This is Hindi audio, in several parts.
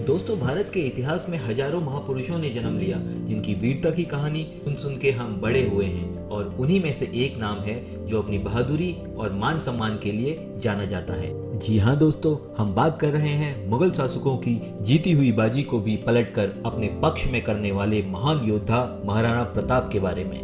दोस्तों, भारत के इतिहास में हजारों महापुरुषों ने जन्म लिया जिनकी वीरता की कहानी सुन सुन के हम बड़े हुए हैं, और उन्हीं में से एक नाम है जो अपनी बहादुरी और मान सम्मान के लिए जाना जाता है। जी हाँ दोस्तों, हम बात कर रहे हैं मुगल शासकों की जीती हुई बाजी को भी पलटकर अपने पक्ष में करने वाले महान योद्धा महाराणा प्रताप के बारे में,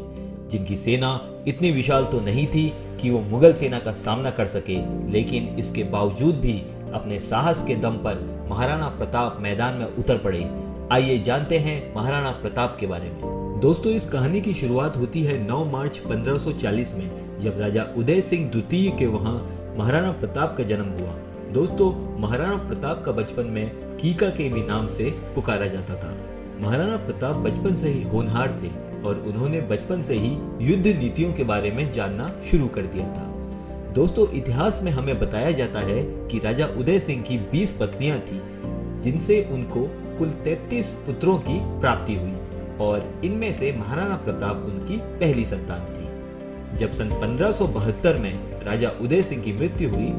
जिनकी सेना इतनी विशाल तो नहीं थी कि वो मुगल सेना का सामना कर सके, लेकिन इसके बावजूद भी अपने साहस के दम पर महाराणा प्रताप मैदान में उतर पड़े। आइए जानते हैं महाराणा प्रताप के बारे में। दोस्तों, इस कहानी की शुरुआत होती है 9 मार्च 1540 में, जब राजा उदय सिंह द्वितीय के वहां महाराणा प्रताप का जन्म हुआ। दोस्तों, महाराणा प्रताप का बचपन में कीका के भी नाम से पुकारा जाता था। महाराणा प्रताप बचपन से ही होनहार थे और उन्होंने बचपन से ही युद्ध नीतियों के बारे में जानना शुरू कर दिया था। दोस्तों, इतिहास में हमें बताया जाता है कि राजा उदय सिंह की 20 पत्नियां थी, जिनसे उनको कुल 33 पुत्रों की प्राप्ति हुई और इनमें से महाराणा प्रताप उनकी पहली संतान थी। जब सन 1572 में राजा उदय सिंह की मृत्यु हुई,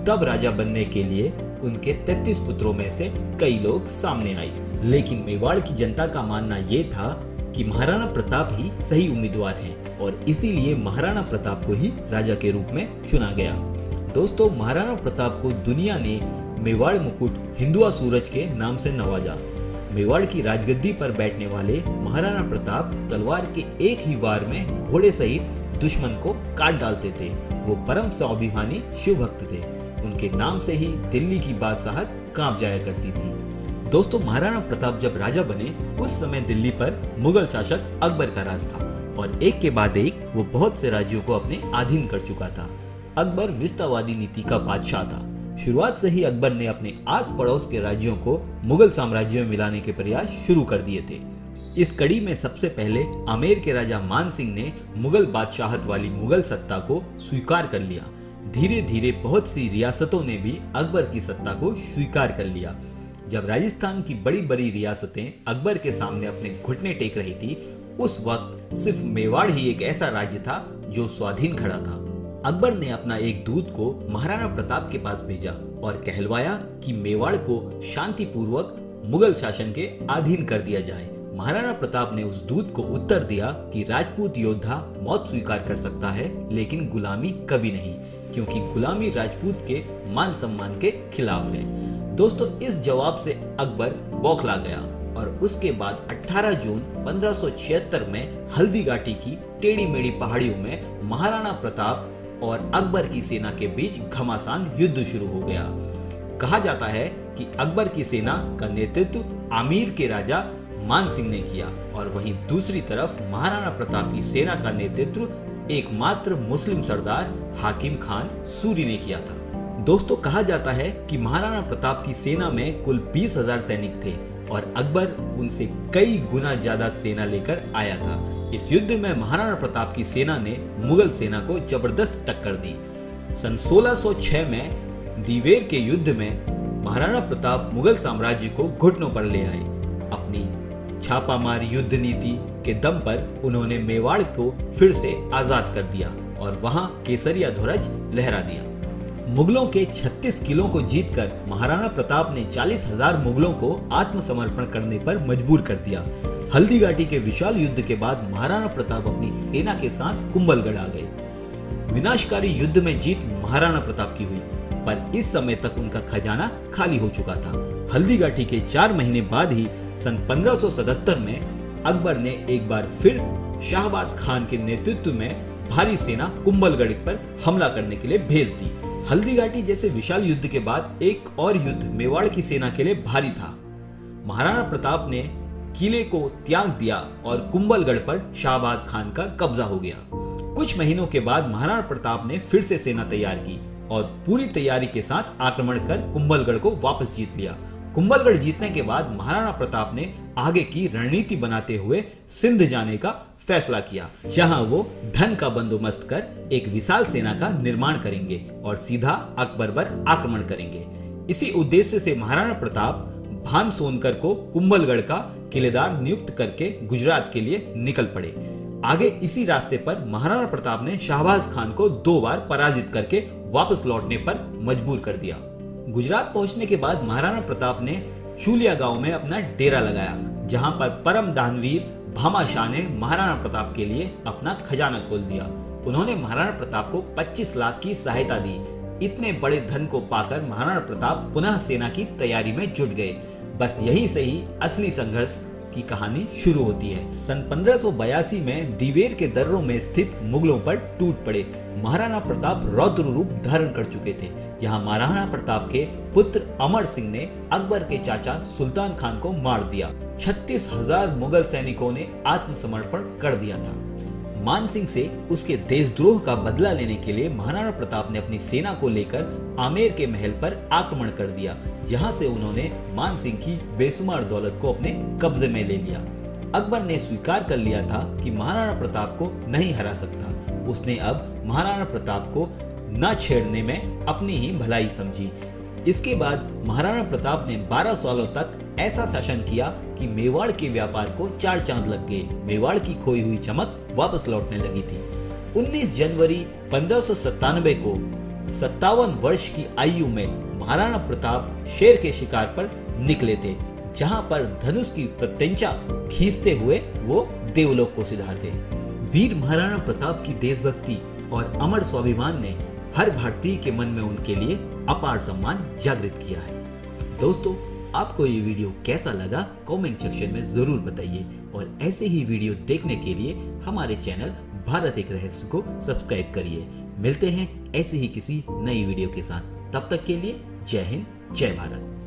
तब राजा बनने के लिए उनके 33 पुत्रों में से कई लोग सामने आए, लेकिन मेवाड़ की जनता का मानना ये था कि महाराणा प्रताप ही सही उम्मीदवार हैं और इसीलिए महाराणा प्रताप को ही राजा के रूप में चुना गया। दोस्तों, महाराणा प्रताप को दुनिया ने मेवाड़ मुकुट हिंदुआ सूरज के नाम से नवाजा। मेवाड़ की राजगद्दी पर बैठने वाले महाराणा प्रताप तलवार के एक ही वार में घोड़े सहित दुश्मन को काट डालते थे। वो परम स्वाभिमानी शिव भक्त थे। उनके नाम से ही दिल्ली की बादशाहत कांप जाया करती थी। दोस्तों, महाराणा प्रताप जब राजा बने, उस समय दिल्ली पर मुगल शासक अकबर का राज था और एक के बाद एक वो बहुत से राज्यों को अपने अधीन कर चुका था। अकबर विस्तारवादी नीति का बादशाह था। शुरुआत से ही अकबर ने अपने आस पड़ोस के राज्यों को मुगल साम्राज्य में मिलाने के प्रयास शुरू कर दिए थे। इस कड़ी में सबसे पहले आमेर के राजा मान सिंह ने मुगल बादशाहत वाली मुगल सत्ता को स्वीकार कर लिया। धीरे धीरे बहुत सी रियासतों ने भी अकबर की सत्ता को स्वीकार कर लिया। जब राजस्थान की बड़ी बड़ी रियासतें अकबर के सामने अपने घुटने टेक रही थी, उस वक्त सिर्फ मेवाड़ ही एक ऐसा राज्य था जो स्वाधीन खड़ा था। अकबर ने अपना एक दूत को महाराणा प्रताप के पास भेजा और कहलवाया कि मेवाड़ को शांतिपूर्वक मुगल शासन के अधीन कर दिया जाए। महाराणा प्रताप ने उस दूत को उत्तर दिया कि राजपूत योद्धा मौत स्वीकार कर सकता है, लेकिन गुलामी कभी नहीं, क्योंकि गुलामी राजपूत के मान सम्मान के खिलाफ है। दोस्तों, इस जवाब से अकबर बौखला गया और उसके बाद 18 जून 1576 में हल्दी घाटी की टेढ़ी मेढ़ी पहाड़ियों में महाराणा प्रताप और अकबर की सेना के बीच घमासान युद्ध शुरू हो गया। कहा जाता है कि अकबर की सेना का नेतृत्व आमेर के राजा मान सिंह ने किया और वहीं दूसरी तरफ महाराणा प्रताप की सेना का नेतृत्व एकमात्र मुस्लिम सरदार हाकिम खान सूरी ने किया था। दोस्तों, कहा जाता है कि महाराणा प्रताप की सेना में कुल 20,000 सैनिक थे और अकबर उनसे कई गुना ज्यादा सेना लेकर आया था। इस युद्ध में महाराणा प्रताप की सेना ने मुगल सेना को जबरदस्त टक्कर दी। सन 1606 में दीवेर के युद्ध में महाराणा प्रताप मुगल साम्राज्य को घुटनों पर ले आए। अपनी छापामार युद्ध नीति के दम पर उन्होंने मेवाड़ को फिर से आजाद कर दिया और वहां केसरिया ध्वज लहरा दिया। मुगलों के 36 किलों को जीतकर महाराणा प्रताप ने 40,000 मुगलों को आत्मसमर्पण करने पर मजबूर कर दिया। हल्दी घाटी के विशाल युद्ध के बाद महाराणा प्रताप अपनी सेना के साथ कुंभलगढ़ आ गए। विनाशकारी युद्ध में जीत महाराणा प्रताप की हुई, पर इस समय तक उनका खजाना खाली हो चुका था। हल्दी घाटी के 4 महीने बाद ही सन 1577 में अकबर ने एक बार फिर शाहबाज खान के नेतृत्व में भारी सेना कुंभलगढ़ पर हमला करने के लिए भेज दी। हल्दी घाटी जैसे विशाल युद्ध के बाद एक और युद्ध मेवाड़ की सेना के लिए भारी था। महाराणा प्रताप ने किले को त्याग दिया और कुंभलगढ़ पर शाहबाज खान का कब्जा हो गया। कुछ महीनों के बाद महाराणा प्रताप ने फिर से सेना तैयार की और पूरी तैयारी के साथ आक्रमण कर कुंभलगढ़ को वापस जीत लिया। कुंभलगढ़ जीतने के बाद महाराणा प्रताप ने आगे की रणनीति बनाते हुए सिंध जाने का फैसला किया, जहां वो धन का बंदोबस्त कर एक विशाल सेना का निर्माण करेंगे और सीधा अकबर पर आक्रमण करेंगे। इसी उद्देश्य से महाराणा प्रताप भान सोनकर को कुंभलगढ़ का किलेदार नियुक्त करके गुजरात के लिए निकल पड़े। आगे इसी रास्ते पर महाराणा प्रताप ने शाहबाज खान को 2 बार पराजित करके वापस लौटने पर मजबूर कर दिया। गुजरात पहुंचने के बाद महाराणा प्रताप ने शूलिया गांव में अपना डेरा लगाया, जहां पर परम दानवीर भामाशाह ने महाराणा प्रताप के लिए अपना खजाना खोल दिया। उन्होंने महाराणा प्रताप को 25 लाख की सहायता दी। इतने बड़े धन को पाकर महाराणा प्रताप पुनः सेना की तैयारी में जुट गए। बस यही से ही असली संघर्ष की कहानी शुरू होती है। सन 1582 में दिवेर के दर्रों में स्थित मुगलों पर टूट पड़े। महाराणा प्रताप रौद्र रूप धारण कर चुके थे। यहाँ महाराणा प्रताप के पुत्र अमर सिंह ने अकबर के चाचा सुल्तान खान को मार दिया। 36,000 मुगल सैनिकों ने आत्मसमर्पण कर दिया था। मान सिंह से उसके देशद्रोह का बदला लेने के लिए महाराणा प्रताप ने अपनी सेना को लेकर आमेर के महल पर आक्रमण कर दिया, जहां से उन्होंने मान सिंह की बेशुमार दौलत को अपने कब्जे में ले लिया। अकबर ने स्वीकार कर लिया था कि महाराणा प्रताप को नहीं हरा सकता। उसने अब महाराणा प्रताप को न छेड़ने में अपनी ही भलाई समझी। इसके बाद महाराणा प्रताप ने 12 सालों तक ऐसा शासन किया कि मेवाड़ के व्यापार को 4 चांद लग गए। मेवाड़ की खोई हुई चमक वापस लौटने लगी थी। 19 जनवरी 1597 को 57 वर्ष की आयु में महाराणा प्रताप शेर के शिकार पर निकले थे, जहां पर धनुष की प्रत्यंचा खींचते हुए वो देवलोक को सिधारते। वीर महाराणा प्रताप की देशभक्ति और अमर स्वाभिमान ने हर भारतीय के मन में उनके लिए अपार सम्मान जागृत किया है। दोस्तों, आपको ये वीडियो कैसा लगा कमेंट सेक्शन में जरूर बताइए और ऐसे ही वीडियो देखने के लिए हमारे चैनल भारत एक रहस्य को सब्सक्राइब करिए। मिलते हैं ऐसे ही किसी नई वीडियो के साथ। तब तक के लिए जय हिंद, जय भारत।